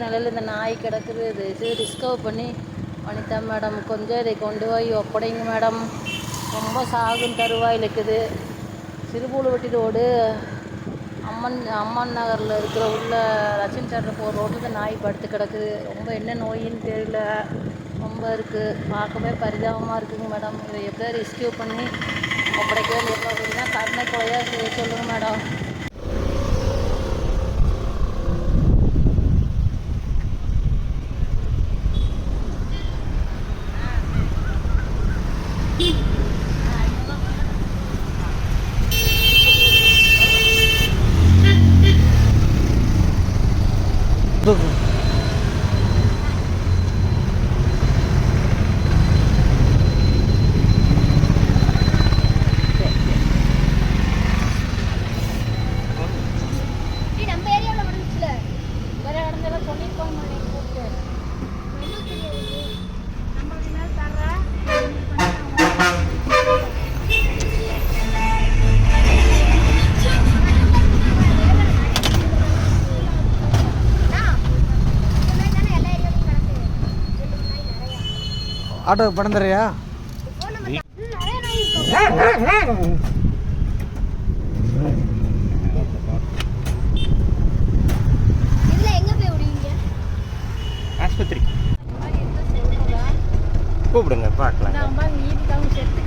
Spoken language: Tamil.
நிலையில் இந்த நாய் கிடக்குது. இது டிஸ்கவர் பண்ணி வனிதா மேடம் கொஞ்சம் இதை கொண்டு போய் ஒப்படைங்க மேடம். ரொம்ப சாகும் தருவாயில் இருக்குது. சிறுபூலுவட்டி ரோடு அம்மன் நகரில் இருக்கிற உள்ள லட்சுமி தேட்டர் போகிற ரோட்டில் இந்த நாய் படுத்து கிடக்குது. ரொம்ப என்ன நோயின்னு தெரியல, ரொம்ப இருக்குது. பார்க்கவே பரிதாபமாக இருக்குங்க மேடம். இதை எப்படியா ரெஸ்கியூ பண்ணி ஒப்படைக்கவே முடியும் அப்படின்னா கருணை கொலையாக செய்ய சொல்லுங்கள் மேடம். ஆட்டோ படம் தரையா? ஆஸ்பத்திரி கூப்பிடுங்க பார்க்கலாம். செத்து